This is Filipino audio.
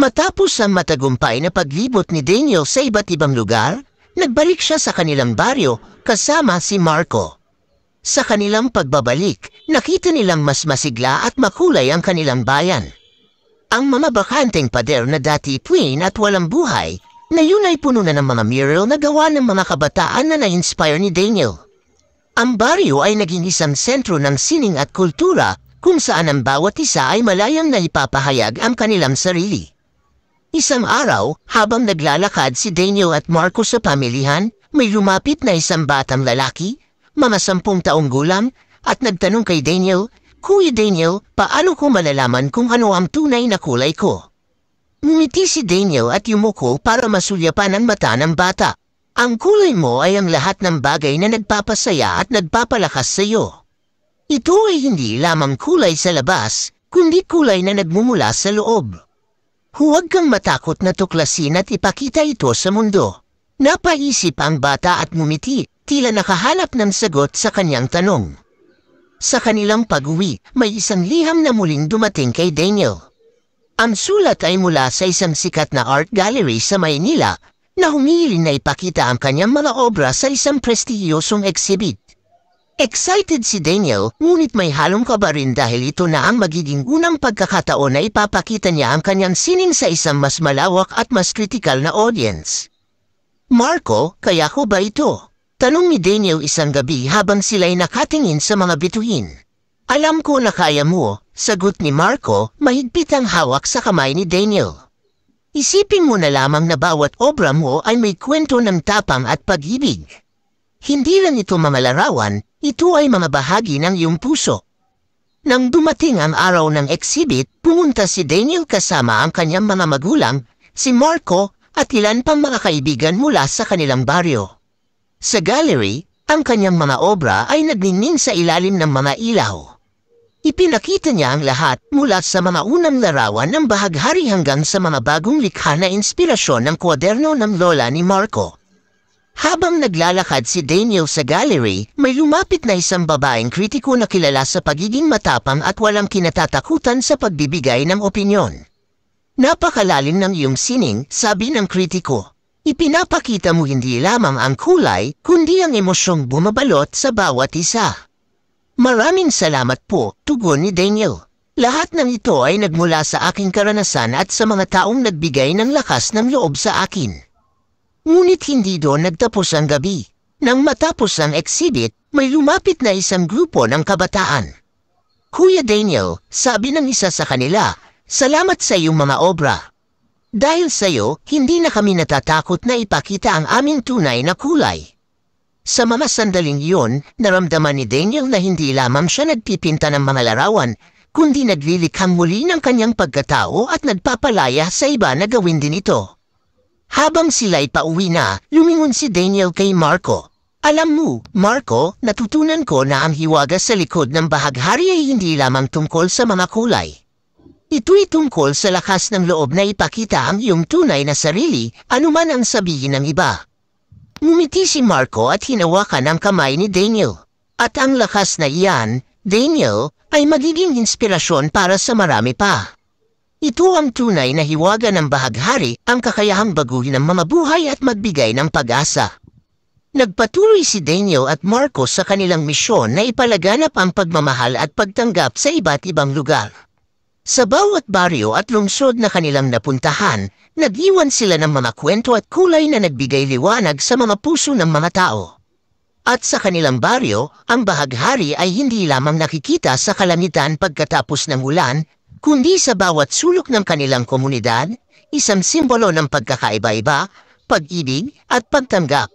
Matapos ang matagumpay na paglibot ni Daniel sa iba't ibang lugar, nagbalik siya sa kanilang baryo kasama si Marco. Sa kanilang pagbabalik, nakita nilang mas masigla at makulay ang kanilang bayan. Ang mga bakanteng pader na dati plain at walang buhay, ngayon ay puno na ng mga mural na gawa ng mga kabataan na na-inspire ni Daniel. Ang baryo ay naging isang sentro ng sining at kultura kung saan ang bawat isa ay malayang na ipapahayag ang kanilang sarili. Isang araw, habang naglalakad si Daniel at Marco sa pamilihan, may lumapit na isang batang lalaki, mga 10 taong gulang, at nagtanong kay Daniel, "Kuya Daniel, paano ko malalaman kung ano ang tunay na kulay ko?" Ngumiti si Daniel at yumuko para masulyapan ang mata ng bata. "Ang kulay mo ay ang lahat ng bagay na nagpapasaya at nagpapalakas sa iyo. Ito ay hindi lamang kulay sa labas, kundi kulay na nagmumula sa loob. Huwag kang matakot na tuklasin at ipakita ito sa mundo." Napaisip ang bata at ngumiti, tila nakahanap ng sagot sa kanyang tanong. Sa kanilang pag-uwi, may isang liham na muling dumating kay Daniel. Ang sulat ay mula sa isang sikat na art gallery sa Maynila na humihiling na ipakita ang kanyang mga obra sa isang prestihiyosong exhibit. Excited si Daniel, ngunit may halong kaba rin dahil ito na ang magiging unang pagkakataon na ipapakita niya ang kanyang sining sa isang mas malawak at mas kritikal na audience. "Marco, kaya ko ba ito?" tanong ni Daniel isang gabi habang sila'y nakatingin sa mga bituin. "Alam ko na kaya mo," sagot ni Marco, mahigpit ang hawak sa kamay ni Daniel. "Isipin mo na lamang na bawat obra mo ay may kwento ng tapang at pag-ibig. Hindi lang ito mga larawan, ito ay mga bahagi ng iyong puso." Nang dumating ang araw ng exhibit, pumunta si Daniel kasama ang kanyang mga magulang, si Marco at ilan pang mga kaibigan mula sa kanilang baryo. Sa gallery, ang kanyang mga obra ay nagningning sa ilalim ng mga ilaw. Ipinakita niya ang lahat mula sa mga unang larawan ng bahaghari hanggang sa mga bagong likha na inspirasyon ng kwaderno ng lola ni Marco. Habang naglalakad si Daniel sa gallery, may lumapit na isang babaeng kritiko na kilala sa pagiging matapang at walang kinatatakutan sa pagbibigay ng opinyon. "Napakalalim ng iyong sining," sabi ng kritiko. "Ipinapakita mo hindi lamang ang kulay, kundi ang emosyong bumabalot sa bawat isa." "Maraming salamat po," tugon ni Daniel. "Lahat ng ito ay nagmula sa aking karanasan at sa mga taong nagbigay ng lakas ng loob sa akin." Ngunit hindi doon nagtapos ang gabi. Nang matapos ang exhibit, may lumapit na isang grupo ng kabataan. "Kuya Daniel," sabi ng isa sa kanila, "salamat sa iyong mga obra. Dahil sa iyo, hindi na kami natatakot na ipakita ang aming tunay na kulay." Sa mga sandaling iyon, naramdaman ni Daniel na hindi lamang siya nagpipinta ng mga larawan, kundi naglilikhang muli ng kanyang pagkatao at nagpapalaya sa iba na gawin din ito. Habang sila'y pauwi na, lumingon si Daniel kay Marco. "Alam mo, Marco, natutunan ko na ang hiwaga sa likod ng bahaghari ay hindi lamang tungkol sa mga kulay. Ito'y tungkol sa lakas ng loob na ipakita ang iyong tunay na sarili, anuman ang sabihin ng iba." Ngumiti si Marco at hinawakan ang kamay ni Daniel. At ang lakas na iyan, Daniel, ay magiging inspirasyon para sa marami pa. Ito ang tunay na hiwaga ng bahaghari, ang kakayahang baguhin ng mga buhay at magbigay ng pag-asa. Nagpatuloy si Daniel at Marco sa kanilang misyon na ipalaganap ang pagmamahal at pagtanggap sa iba't ibang lugar. Sa bawat baryo at lungsod na kanilang napuntahan, nag-iwan sila ng mga kwento at kulay na nagbigay liwanag sa mga puso ng mga tao. At sa kanilang baryo, ang bahaghari ay hindi lamang nakikita sa kalangitan pagkatapos ng ulan, kundi sa bawat sulok ng kanilang komunidad, isang simbolo ng pagkakaiba-iba, pag-ibig at pagtanggap.